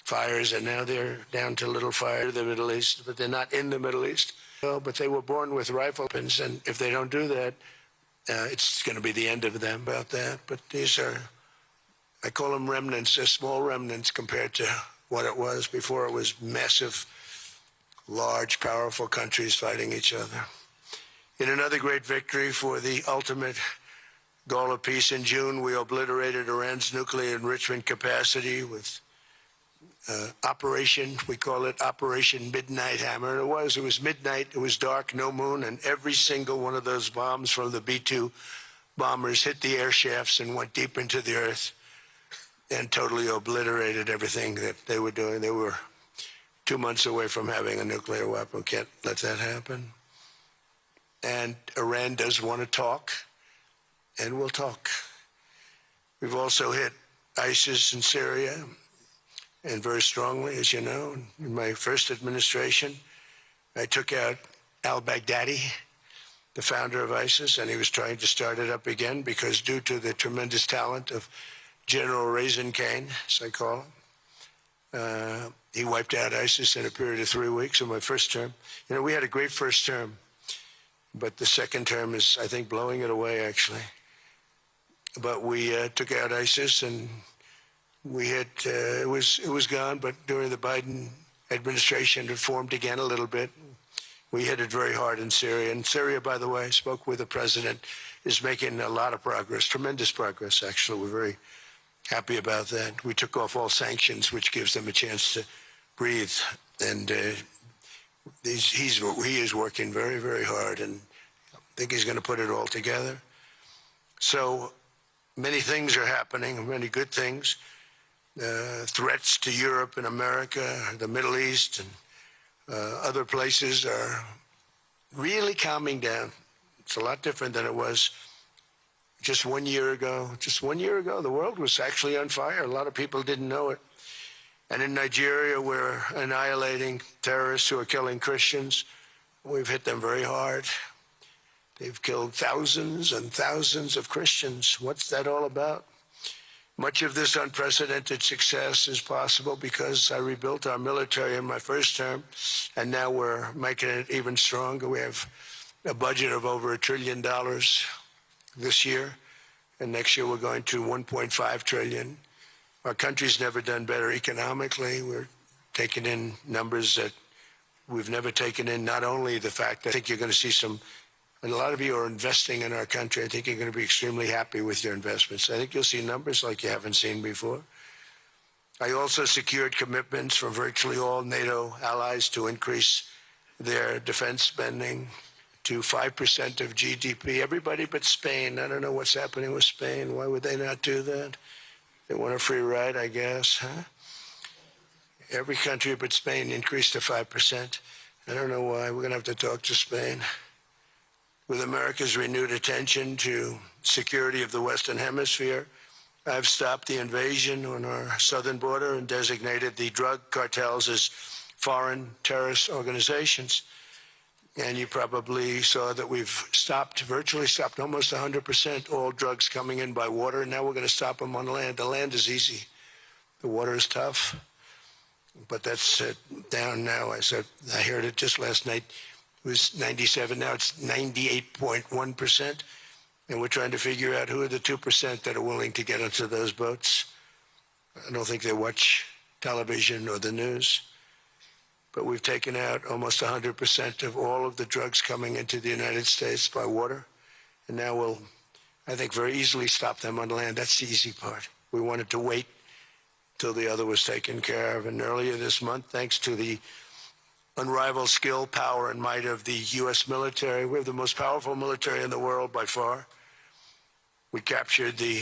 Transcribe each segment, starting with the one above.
fires, and now they're down to little fire in the Middle East, but they're not in the Middle East. But they were born with rifle weapons, and if they don't do that, it's going to be the end of them about that. But these are, I call them remnants. They're small remnants compared to what it was before. It was massive, large, powerful countries fighting each other. In another great victory for the ultimate goal of peace in June, we obliterated Iran's nuclear enrichment capacity with Operation, we call it Operation Midnight Hammer. It was midnight, it was dark, no moon, and every single one of those bombs from the B-2 bombers hit the air shafts and went deep into the earth and totally obliterated everything that they were doing. They were 2 months away from having a nuclear weapon. Can't let that happen. And Iran does want to talk, and we'll talk. We've also hit ISIS in Syria, and very strongly, as you know. In my first administration, I took out al-Baghdadi, the founder of ISIS, and he was trying to start it up again because due to the tremendous talent of General Raisin Kane, as I call him, he wiped out ISIS in a period of 3 weeks in my first term. You know, we had a great first term, but the second term is, I think, blowing it away, actually. But we took out ISIS, and we had, it was gone, but during the Biden administration, it formed again a little bit. We hit it very hard in Syria. And Syria, by the way, I spoke with the president, is making a lot of progress, tremendous progress, actually. We're very happy about that. We took off all sanctions, which gives them a chance to breathe. And he is working very, very hard, and I think he's going to put it all together. So many things are happening, many good things. Threats to Europe and America, the Middle East, and other places are really calming down. It's a lot different than it was just 1 year ago. Just 1 year ago, the world was actually on fire. A lot of people didn't know it. And in Nigeria, we're annihilating terrorists who are killing Christians. We've hit them very hard. They've killed thousands and thousands of Christians. What's that all about? Much of this unprecedented success is possible because I rebuilt our military in my first term, and now we're making it even stronger. We have a budget of over $1 trillion this year, and next year we're going to $1.5 trillion. Our country's never done better economically. We're taking in numbers that we've never taken in, not only the fact that I think you're going to see some. And a lot of you are investing in our country. I think you're going to be extremely happy with your investments. I think you'll see numbers like you haven't seen before. I also secured commitments from virtually all NATO allies to increase their defense spending to 5% of GDP. Everybody but Spain. I don't know what's happening with Spain. Why would they not do that? They want a free ride, I guess, huh? Every country but Spain increased to 5%. I don't know why. We're going to have to talk to Spain. With America's renewed attention to security of the Western Hemisphere, I've stopped the invasion on our southern border and designated the drug cartels as foreign terrorist organizations. And you probably saw that we've virtually stopped almost 100% all drugs coming in by water. And now we're going to stop them on land. The land is easy. The water is tough. But that's down now. I heard it just last night. It was 97, now it's 98.1%. And we're trying to figure out who are the 2% that are willing to get onto those boats. I don't think they watch television or the news. But we've taken out almost 100% of all of the drugs coming into the United States by water. And now we'll, I think, very easily stop them on land. That's the easy part. We wanted to wait till the other was taken care of. And earlier this month, thanks to the unrivaled skill, power, and might of the U.S. military. We have the most powerful military in the world by far. We captured the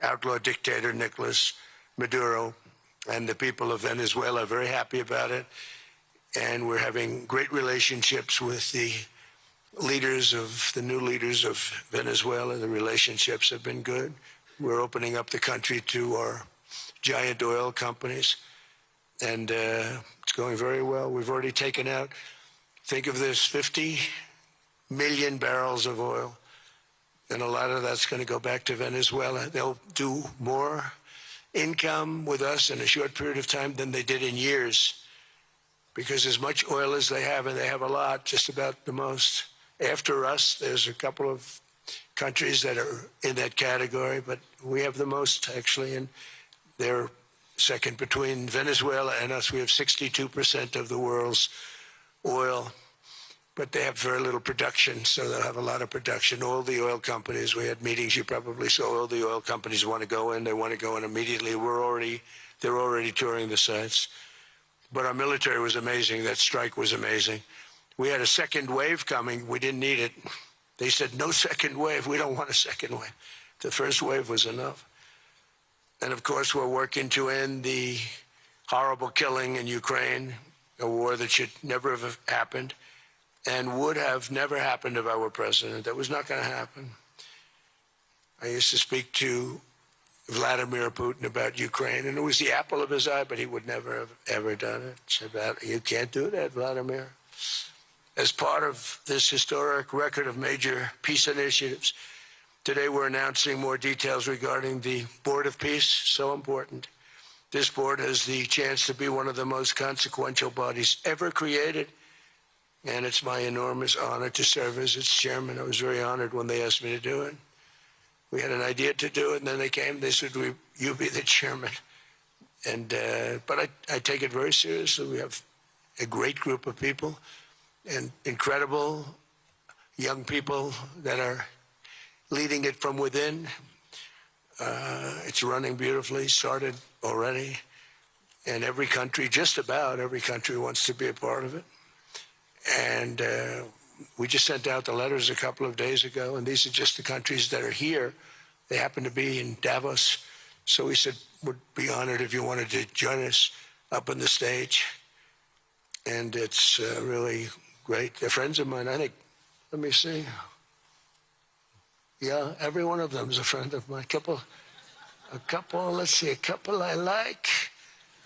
outlaw dictator, Nicolas Maduro, and the people of Venezuela are very happy about it. And we're having great relationships with the new leaders of Venezuela. The relationships have been good. We're opening up the country to our giant oil companies. And it's going very well. We've already taken out, think of this, 50 million barrels of oil. And a lot of that's going to go back to Venezuela. They'll do more income with us in a short period of time than they did in years, because as much oil as they have, and they have a lot, just about the most. After us, there's a couple of countries that are in that category, but we have the most, actually, and they're second between Venezuela and us. We have 62% of the world's oil, but they have very little production, so they'll have a lot of production. All the oil companies, we had meetings, you probably saw, all the oil companies want to go in. They want to go in immediately. They're already touring the sites. But our military was amazing. That strike was amazing. We had a second wave coming. We didn't need it. They said, no second wave. We don't want a second wave. The first wave was enough. And of course, we're working to end the horrible killing in Ukraine, a war that should never have happened and would have never happened if I were president. That was not going to happen. I used to speak to Vladimir Putin about Ukraine, and it was the apple of his eye, but he would never have ever done it. Said, you can't do that, Vladimir. As part of this historic record of major peace initiatives, today we're announcing more details regarding the Board of Peace, so important. This board has the chance to be one of the most consequential bodies ever created, and it's my enormous honor to serve as its chairman. I was very honored when they asked me to do it. We had an idea to do it, and then they came. They said, "You be the chairman." And but I take it very seriously. We have a great group of people, and incredible young people that are leading it from within. It's running beautifully. Started already, and every country, just about every country, wants to be a part of it. And we just sent out the letters a couple of days ago, and these are just the countries that are here. They happen to be in Davos. So we said, we'd be honored if you wanted to join us up on the stage. And it's really great. They're friends of mine. I think, let me see. Yeah, every one of them is a friend of mine. A couple, let's see, a couple I like,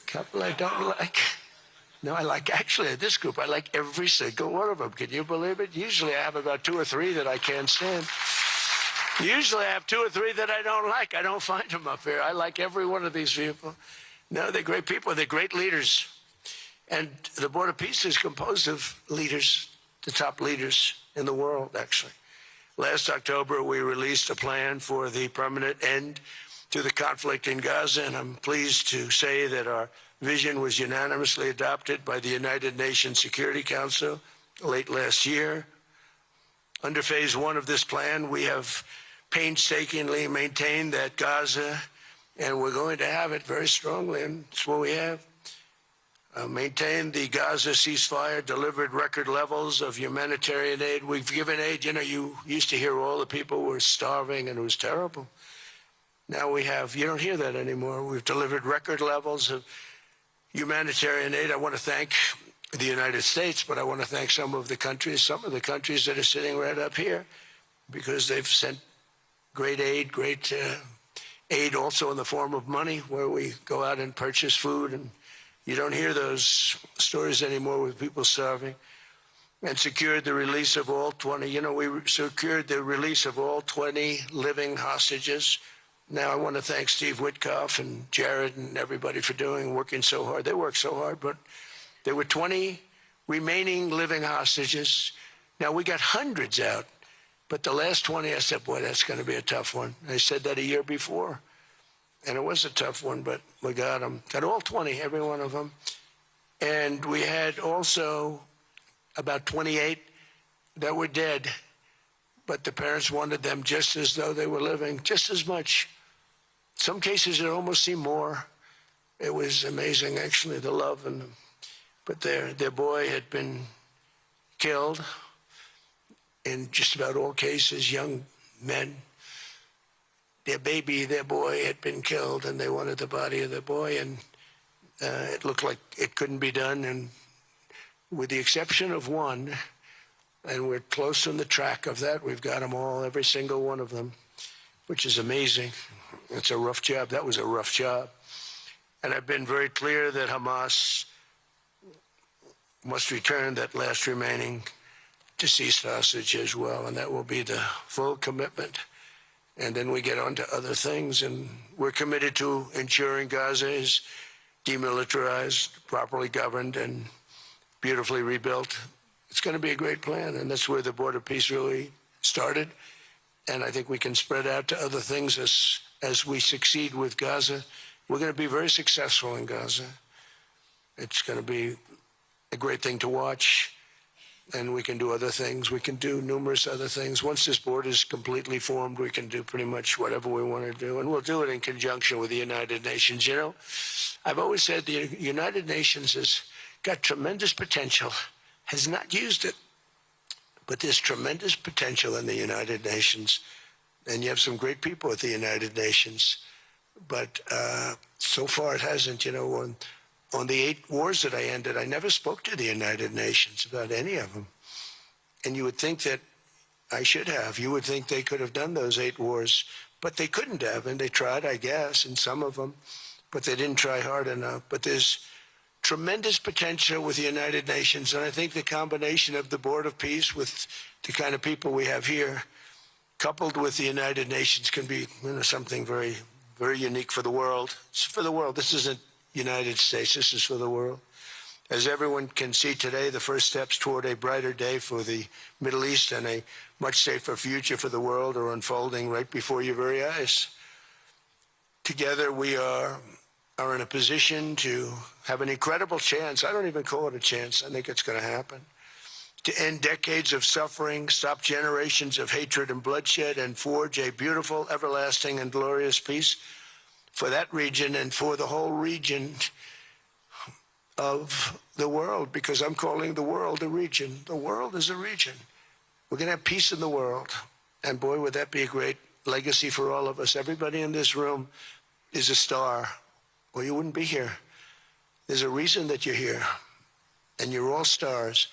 a couple I don't like. No, I like, actually, this group, I like every single one of them. Can you believe it? Usually I have about 2 or 3 that I can't stand. Usually I have 2 or 3 that I don't like. I don't find them up here. I like every one of these people. No, they're great people. They're great leaders. And the Board of Peace is composed of leaders, the top leaders in the world, actually. Last October, we released a plan for the permanent end to the conflict in Gaza, and I'm pleased to say that our vision was unanimously adopted by the United Nations Security Council late last year. Under phase 1 of this plan, we have painstakingly maintained that Gaza, and we're going to have it very strongly, and it's what we have, maintained the Gaza ceasefire, delivered record levels of humanitarian aid. We've given aid. You know, you used to hear all the people were starving, and it was terrible. Now we have, you don't hear that anymore. We've delivered record levels of humanitarian aid. I want to thank the United States, but I want to thank some of the countries that are sitting right up here, because they've sent great aid, aid also in the form of money, where we go out and purchase food, and you don't hear those stories anymore with people starving. And secured the release of all 20, we secured the release of all 20 living hostages. Now, I want to thank Steve Witkoff and Jared and everybody for working so hard. They worked so hard, but there were 20 remaining living hostages. Now, we got hundreds out, but the last 20, I said, boy, that's going to be a tough one. I said that a year before, and it was a tough one, but we got them. Got all 20, every one of them. And we had also about 28 that were dead, but the parents wanted them just as though they were living, just as much. Some cases, it almost seemed more. It was amazing, actually, the love. But their boy had been killed in just about all cases, young men. Their boy had been killed, and they wanted the body of their boy, and it looked like it couldn't be done. And with the exception of one, and we're close on the track of that, we've got them all, every single one of them, which is amazing. It's a rough job. That was a rough job. And I've been very clear that Hamas must return that last remaining deceased hostage as well, and that will be the full commitment and then we get on to other things. And we're committed to ensuring Gaza is demilitarized, properly governed, and beautifully rebuilt. It's going to be a great plan, and that's where the Board of Peace really started. And I think we can spread out to other things as we succeed with Gaza. We're going to be very successful in Gaza. It's going to be a great thing to watch, and we can do other things. We can do numerous other things. Once this board is completely formed, we can do pretty much whatever we want to do, and we'll do it in conjunction with the United Nations. You know, I've always said the United Nations has got tremendous potential, has not used it, but there's tremendous potential in the United Nations, and you have some great people at the United Nations, but so far it hasn't. You know, on the 8 wars that I ended, I never spoke to the United Nations about any of them. And you would think that I should have. You would think they could have done those 8 wars, but they couldn't have. And they tried, I guess, in some of them, but they didn't try hard enough. But there's tremendous potential with the United Nations. And I think the combination of the Board of Peace with the kind of people we have here, coupled with the United Nations, can be, you know, something very, very unique for the world. It's for the world. This isn't United States. This is for the world. As everyone can see today, the first steps toward a brighter day for the Middle East and a much safer future for the world are unfolding right before your very eyes. Together we are in a position to have an incredible chance. I don't even call it a chance. I think it's going to happen. To end decades of suffering, stop generations of hatred and bloodshed, and forge a beautiful, everlasting, and glorious peace for that region and for the whole region of the world, because I'm calling the world a region. The world is a region. We're going to have peace in the world. And boy, would that be a great legacy for all of us. Everybody in this room is a star, or you wouldn't be here. There's a reason that you're here, and you're all stars.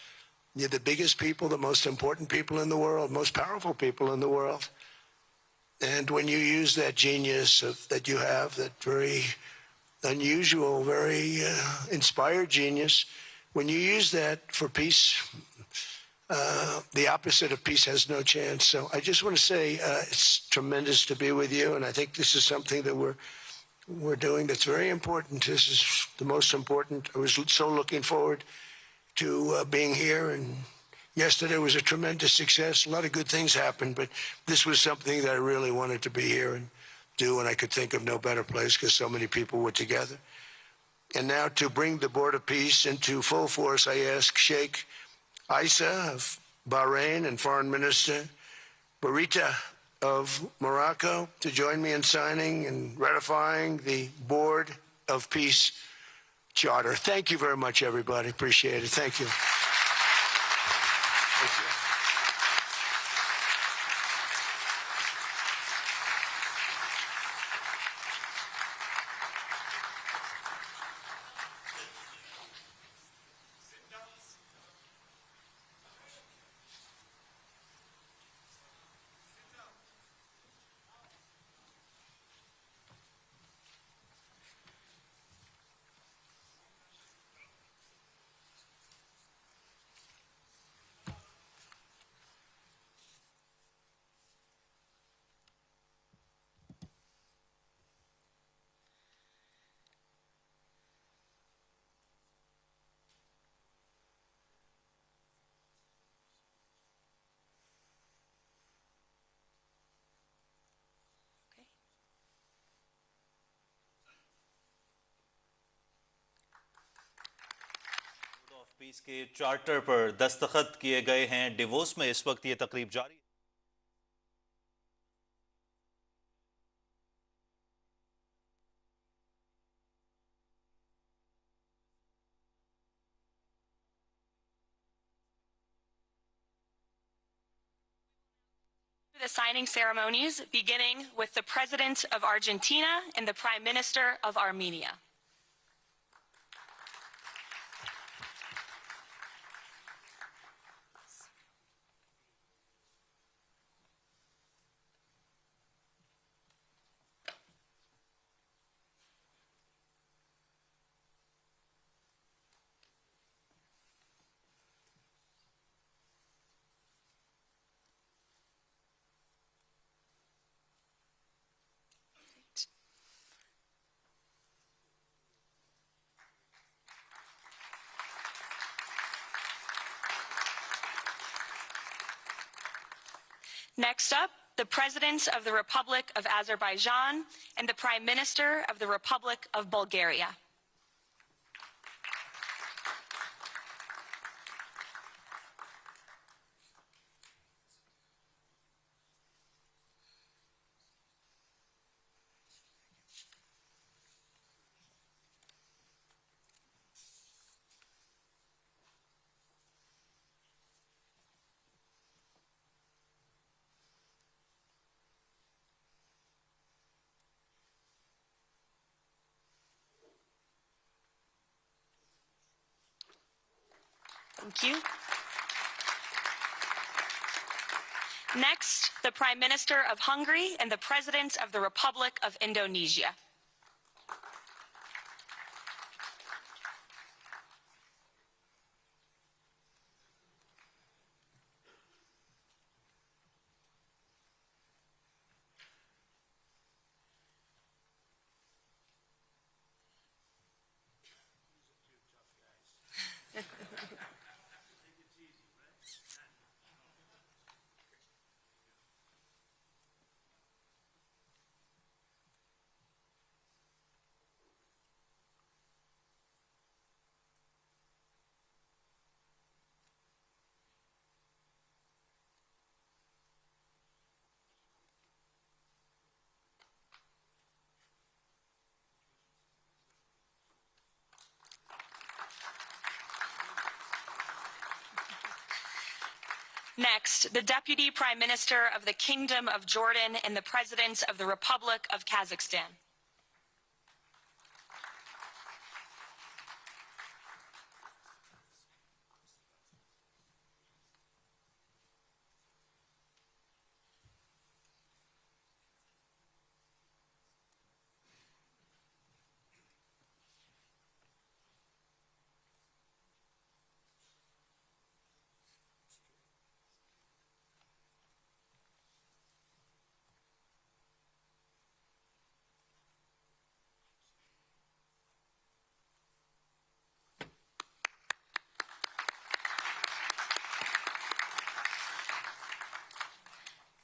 You're the biggest people, the most important people in the world, most powerful people in the world. And when you use that genius that you have, that very unusual, very inspired genius, when you use that for peace, the opposite of peace has no chance. So I just want to say it's tremendous to be with you, and I think this is something that we're doing that's very important. This is the most important. I was so looking forward to being here, and yesterday was a tremendous success. A lot of good things happened, but this was something that I really wanted to be here and do, and I could think of no better place because so many people were together. And now to bring the Board of Peace into full force, I ask Sheikh Isa of Bahrain and Foreign Minister Rida of Morocco to join me in signing and ratifying the Board of Peace Charter. Thank you very much, everybody. Appreciate it. Thank you. Thank you. Peace के charter पर दस्तखत किए गए हैं। Divorce में इस वक्त ये तकरीब जारी है। The signing ceremonies, beginning with the President of Argentina and the Prime Minister of Armenia. Next up, the President of the Republic of Azerbaijan and the Prime Minister of the Republic of Bulgaria. Thank you. Next, the Prime Minister of Hungary and the President of the Republic of Indonesia. Next, the Deputy Prime Minister of the Kingdom of Jordan and the President of the Republic of Kazakhstan.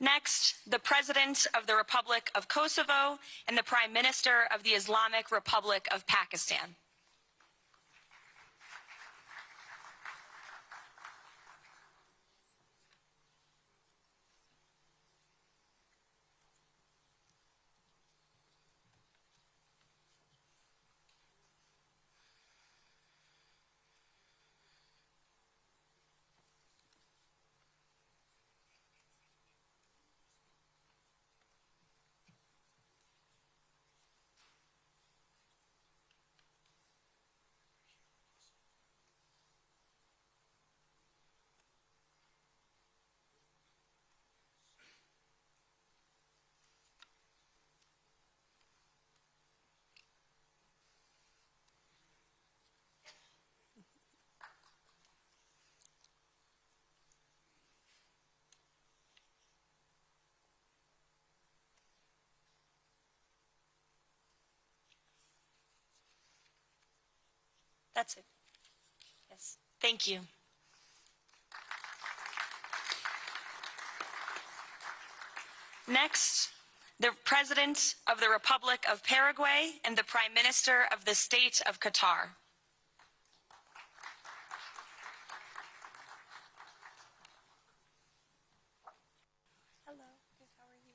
Next, the President of the Republic of Kosovo and the Prime Minister of the Islamic Republic of Pakistan. That's it. Yes. Thank you. Next, the President of the Republic of Paraguay and the Prime Minister of the State of Qatar. Hello, good, how are you?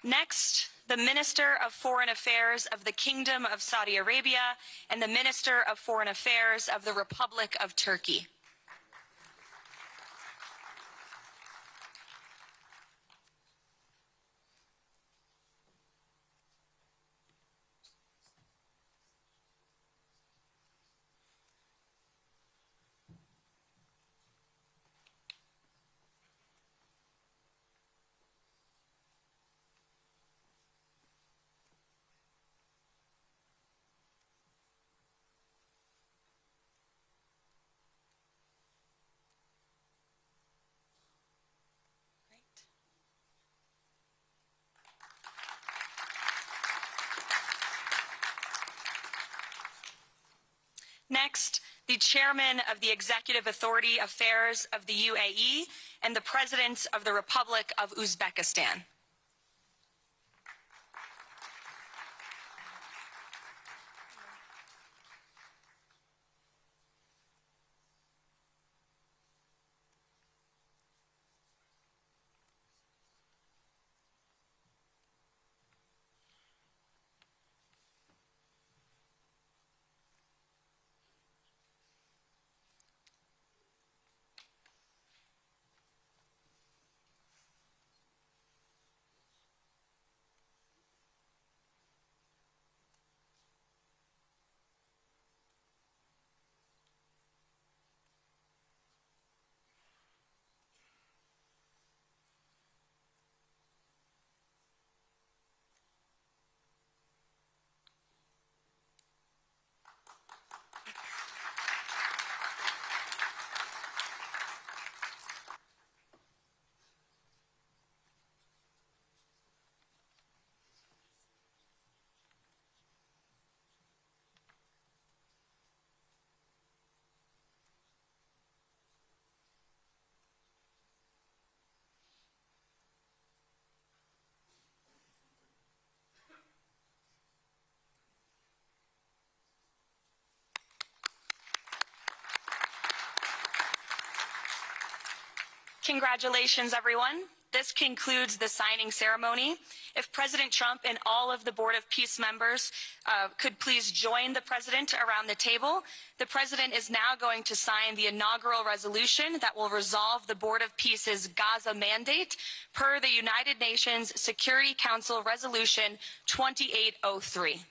Next, the Minister of Foreign Affairs of the Kingdom of Saudi Arabia and the Minister of Foreign Affairs of the Republic of Turkey. Next, the Chairman of the Executive Authority Affairs of the UAE and the President of the Republic of Uzbekistan. Congratulations, everyone. This concludes the signing ceremony. If President Trump and all of the Board of Peace members could please join the President around the table. The President is now going to sign the inaugural resolution that will resolve the Board of Peace's Gaza mandate per the United Nations Security Council Resolution 2803.